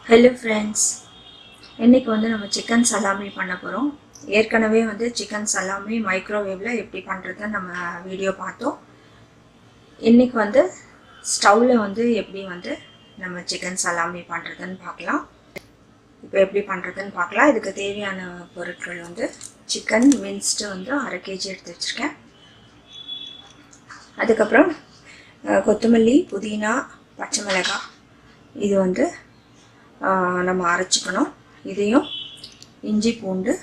Hello friends, இன்னைக்கு வந்து நம்ம சிக்கன் சலாமி பண்ண போறோம். ஏற்கனவே வந்து சிக்கன் சலாமி மைக்ரோவேவ்ல எப்படி பண்றதுன்னு நம்ம வீடியோ பார்த்தோம். இன்னைக்கு வந்து ஸ்டவ்ல வந்து எப்படி வந்து நம்ம சிக்கன் சலாமி பண்றதுன்னு பார்க்கலாம். இப்போ எப்படி பண்றதுன்னு பார்க்கலாம். இதுக்கு தேவையான பொருட்கள் வந்து சிக்கன் மின்ஸ்ட் வந்து 1/2 kg எடுத்து வச்சிருக்கேன். அதுக்கப்புறம் கொத்தமல்லி, புதினா, பச்சை மிளகாய் இது வந்து நம்ம அரைச்சிக்கணும். இதையும் இஞ்சி பூண்டு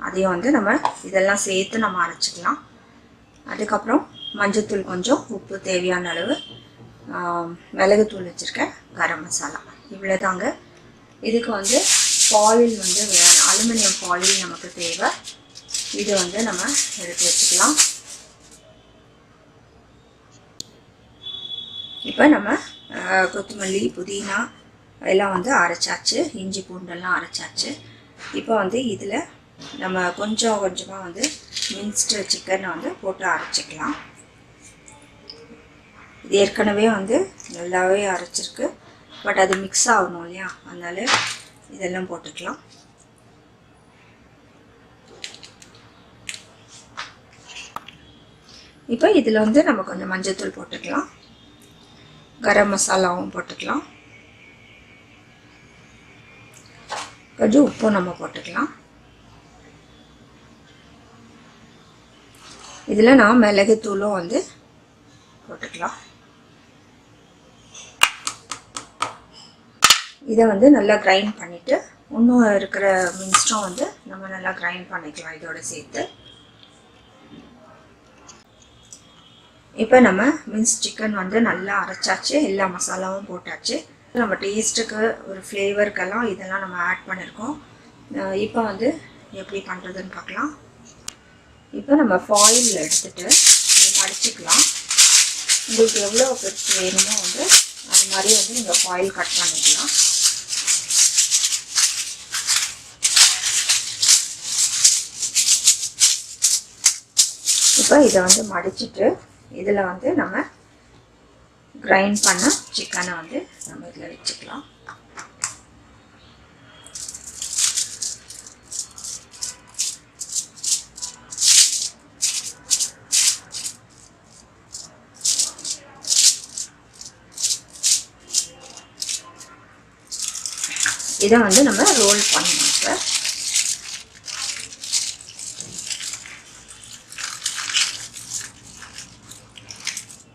அதையும் வந்து நம்ம இதெல்லாம் சேர்த்து நம்ம அரைச்சிக்கலாம். அதுக்கப்புறம் மஞ்சத்தூள் கொஞ்சம், உப்பு தேவையான அளவு, மிளகுத்தூள் வச்சுருக்கேன், கரம் மசாலா, இவ்வளோதாங்க. இதுக்கு வந்து ஃபாயில் வந்து அலுமினியம் ஃபாயில் நமக்கு தேவை. இது வந்து நம்ம எடுத்து வச்சுக்கலாம். இப்போ நம்ம கொத்தமல்லி, புதினா எல்லாம் வந்து அரைச்சாச்சு, இஞ்சி பூண்டெல்லாம் அரைச்சாச்சு. இப்போ வந்து இதில் நம்ம கொஞ்சம் கொஞ்சமாக வந்து மின்ஸ்டு சிக்கனை வந்து போட்டு அரைச்சிக்கலாம். இது ஏற்கனவே வந்து நல்லாவே அரைச்சிருக்கு, பட் அது மிக்ஸ் ஆகணும் இல்லையா, அதனால இதெல்லாம் போட்டுக்கலாம். இப்போ இதில் வந்து நம்ம கொஞ்சம் மஞ்சத்தூள் போட்டுக்கலாம், கரம் மசாலாவும் போட்டுக்கலாம், கொஞ்சம் உப்பும் நம்ம போட்டுக்கலாம். இதில் நான் மிளகுத்தூளும் வந்து போட்டுக்கலாம். இதை வந்து நல்லா கிரைண்ட் பண்ணிவிட்டு இன்னும் இருக்கிற மின்ஸ்டும் வந்து நம்ம நல்லா கிரைண்ட் பண்ணிக்கலாம் இதோட சேர்த்து. இப்போ நம்ம மின்ஸ் சிக்கன் வந்து நல்லா அரைச்சாச்சு, எல்லா மசாலாவும் போட்டாச்சு. நம்ம டேஸ்ட்டுக்கு ஒரு ஃப்ளேவருக்கெல்லாம் இதெல்லாம் நம்ம ஆட் பண்ணியிருக்கோம். இப்போ வந்து எப்படி பண்ணுறதுன்னு பார்க்கலாம். இப்போ நம்ம ஃபாயில் எடுத்துகிட்டு இதை மடிச்சுக்கலாம். உங்களுக்கு எவ்வளோ பெருசு வேணுமோ வந்து அது மாதிரி வந்து நீங்கள் ஃபாயில் கட் பண்ணிக்கலாம். இப்போ இதை வந்து மடிச்சுட்டு இதில் வந்து நம்ம கிரைண்ட் பண்ண சிக்கனை வந்து நம்ம இதில் வச்சுக்கலாம். இதை வந்து நம்ம ரோல் பண்ணணும். சார்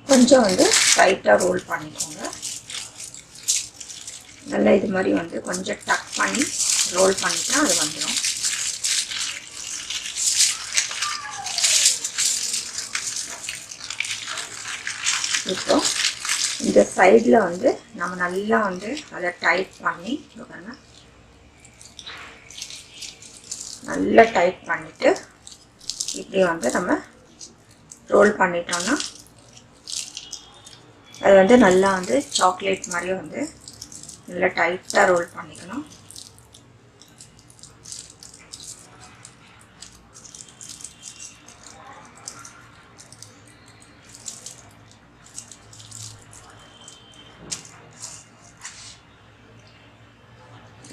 கொஞ்சம் வந்து டைட்டாக ரோல் பண்ணிக்கோங்க. நல்லா இது மாதிரி வந்து கொஞ்சம் டக் பண்ணி ரோல் பண்ணிட்டா அது வந்துடும். இப்போ இந்த சைடில் வந்து நம்ம நல்லா வந்து அதை டைட் பண்ணி நல்லா டைட் பண்ணிவிட்டு இப்படி வந்து நம்ம ரோல் பண்ணிட்டோம்னா அது வந்து நல்லா வந்து சாக்லேட் மாதிரி வந்து நல்லா டைட்டாக ரோல் பண்ணிக்கணும்.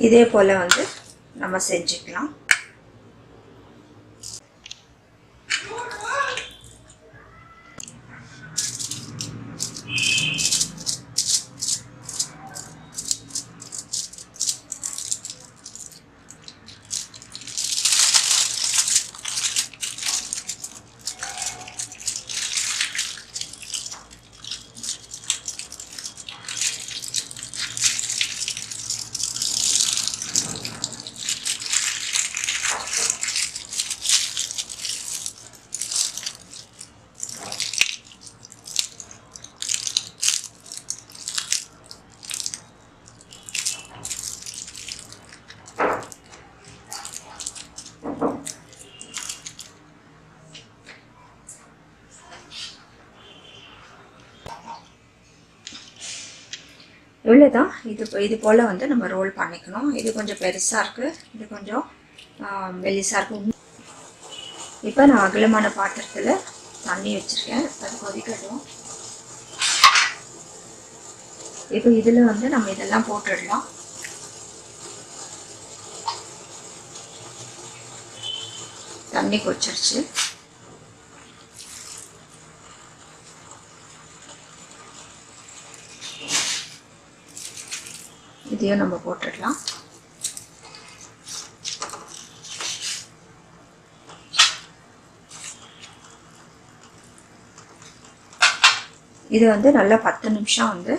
இதே போல் வந்து நம்ம செஞ்சுக்கலாம். இவ்வளோதான். இது போல் வந்து நம்ம ரோல் பண்ணிக்கணும். இது கொஞ்சம் பெருசாக இருக்குது, இது கொஞ்சம் மெலிசாக இருக்குது. இப்போ நான் அகலமான பாத்திரத்தில் தண்ணி வச்சுருக்கேன், அது கொதிக்கட்டும். இப்போ இதில் வந்து நம்ம இதெல்லாம் போட்டுடலாம். தண்ணி கொதிச்சிருச்சு. இதையும் நம்ம போட்டுடலாம். இது வந்து நல்லா 10 நிமிஷம் வந்து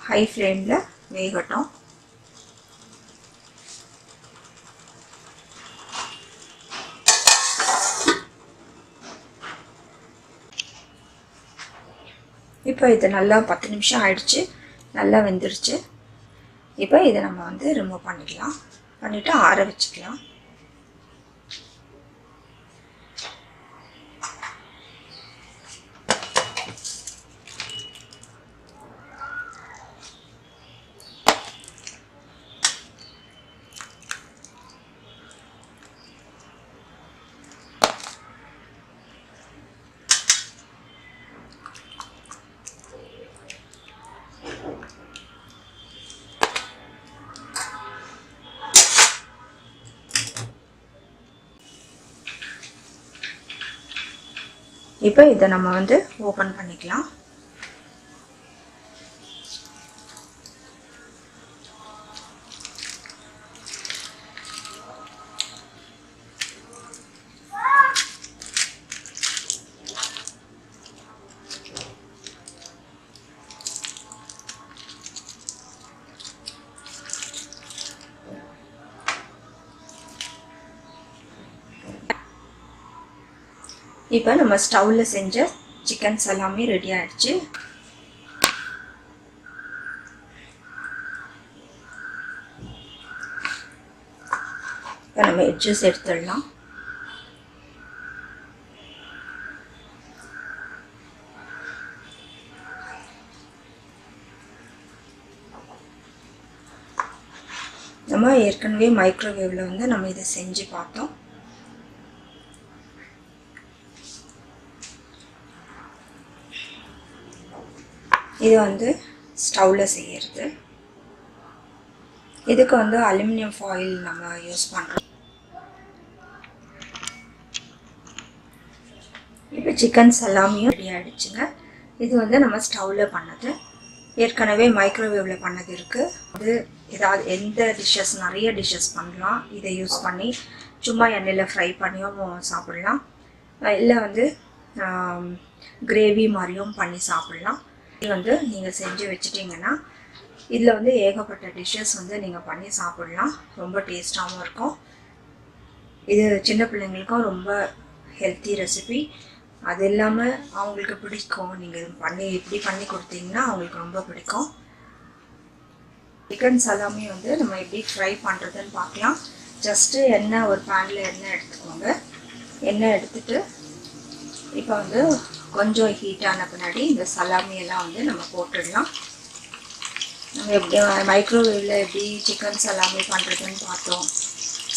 ஹை ஃப்ளேமில் வேகட்டும். இப்போ இது நல்லா 10 நிமிஷம் ஆயிடுச்சு, நல்லா வெந்துருச்சு. இப்போ இதை நம்ம வந்து ரிமூவ் பண்ணிக்கலாம். பண்ணிவிட்டு ஆற வச்சுக்கலாம். இப்போ இதை நம்ம வந்து ஓப்பன் பண்ணிக்கலாம். இப்போ நம்ம ஸ்டவ்வில் செஞ்ச சிக்கன் சலாமி ரெடி ஆயிடுச்சு. இப்போ நம்ம எட்ஜஸ் எடுத்துடலாம். நம்ம ஏற்கனவே மைக்ரோவேவில் வந்து நம்ம இதை செஞ்சு பார்த்தோம். இது வந்து ஸ்டவ்வில் செய்கிறது. இதுக்கு வந்து அலுமினியம் ஃபாயில் நம்ம யூஸ் பண்ணுறோம். இப்போ சிக்கன் சலாமியும் ரெடி ஆகிடுச்சுங்க. இது வந்து நம்ம ஸ்டவ்வில் பண்ணது. ஏற்கனவே மைக்ரோவேவில் பண்ணது இருக்குது. அது ஏதாவது எந்த டிஷ்ஷஸ், நிறைய டிஷ்ஷஸ் பண்ணலாம். இதை யூஸ் பண்ணி சும்மா எண்ணெயில் ஃப்ரை பண்ணியும் சாப்பிட்லாம், இல்லை வந்து கிரேவி மாதிரியும் பண்ணி சாப்பிட்லாம். இது வந்து நீங்கள் செஞ்சு வச்சிட்டிங்கன்னா இதில் வந்து ஏகப்பட்ட டிஷ்ஷஸ் வந்து நீங்கள் பண்ணி சாப்பிட்லாம். ரொம்ப டேஸ்ட்டாகவும் இருக்கும். இது சின்ன பிள்ளைங்களுக்கும் ரொம்ப ஹெல்த்தி ரெசிபி. அது இல்லாமல் அவங்களுக்கு பிடிக்கும். நீங்கள் இப்படி பண்ணி கொடுத்தீங்கன்னா அவங்களுக்கு ரொம்ப பிடிக்கும். சிக்கன் சலாமி வந்து நம்ம எப்படி ஃப்ரை பண்ணுறதுன்னு பார்க்கலாம். ஜஸ்ட்டு எண்ணெய், ஒரு பேனில் எண்ணெய் எடுத்துக்கோங்க. எண்ணெய் எடுத்துகிட்டு இப்போ வந்து கொஞ்சம் ஹீட்டான பின்னாடி இந்த சலாமியெல்லாம் வந்து நம்ம போட்டுடலாம். நம்ம எப்படி மைக்ரோவேவில் எப்படி சிக்கன் சலாமி பண்ணுறதுன்னு பார்த்தோம்,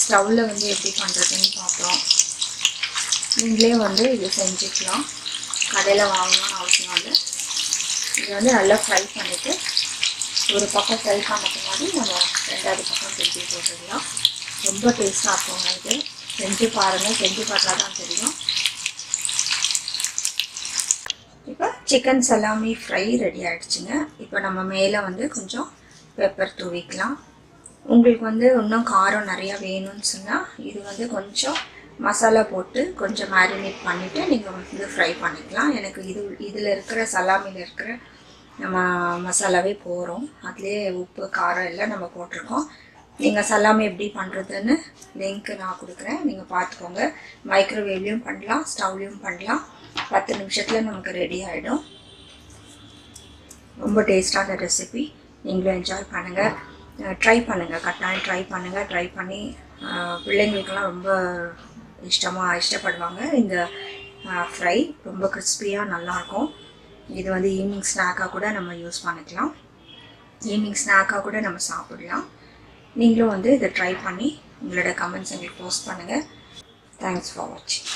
ஸ்டவ்வில் வந்து எப்படி பண்ணுறதுன்னு பார்த்தோம். நீங்களே வந்து இது செஞ்சுக்கலாம். கடையில் வாங்கணும்னு அவசியம் இல்லை. இது வந்து நல்லா ஃப்ரை பண்ணிவிட்டு ஒரு பக்கம் ஃப்ரை பண்ண பின்னாடி நம்ம ரெண்டாவது பக்கம் திருப்பி போட்டுடலாம். ரொம்ப டேஸ்ட்டாக இருக்குங்க. இது செஞ்சு பாருங்கள். செஞ்சு பார்த்தா தான் தெரியும். இப்போ சிக்கன் சலாமி ஃப்ரை ரெடி ஆகிடுச்சுங்க. இப்போ நம்ம மேலே வந்து கொஞ்சம் பெப்பர் தூவிக்கலாம். உங்களுக்கு வந்து இன்னும் காரம் நிறையா வேணும்னு சொன்னால் இது வந்து கொஞ்சம் மசாலா போட்டு கொஞ்சம் மேரினேட் பண்ணிவிட்டு நீங்கள் வந்து ஃப்ரை பண்ணிக்கலாம். எனக்கு இதில் இருக்கிற சலாமியில் இருக்கிற நம்ம மசாலாவே போகிறோம். அதுலேயே உப்பு, காரம் எல்லாம் நம்ம போட்டிருக்கோம். நீங்கள் சலாமி எப்படி பண்ணுறதுன்னு லிங்க் நான் கொடுக்குறேன், நீங்கள் பார்த்துக்கோங்க. மைக்ரோவேவ்லேயும் பண்ணலாம், ஸ்டவ்லேயும் பண்ணலாம். 10 நிமிஷத்தில் நமக்கு ரெடி ஆகிடும். ரொம்ப டேஸ்டான ரெசிபி. நீங்களும் என்ஜாய் பண்ணுங்கள், ட்ரை பண்ணுங்கள். கட்டாயம் ட்ரை பண்ணுங்கள். ட்ரை பண்ணி பிள்ளைங்களுக்கெல்லாம் ரொம்ப இஷ்டப்படுவாங்க. இந்த ஃப்ரை ரொம்ப கிறிஸ்பியாக நல்லாயிருக்கும். இது வந்து ஈவினிங் ஸ்நாக்காக கூட நம்ம யூஸ் பண்ணிக்கலாம். ஈவினிங் ஸ்நாக்காக கூட நம்ம சாப்பிடலாம். நீங்களும் வந்து இதை ட்ரை பண்ணி உங்களோட கமெண்ட்ஸ் எங்களுக்கு போஸ்ட் பண்ணுங்கள். தேங்க்ஸ் ஃபார் வாட்சிங்.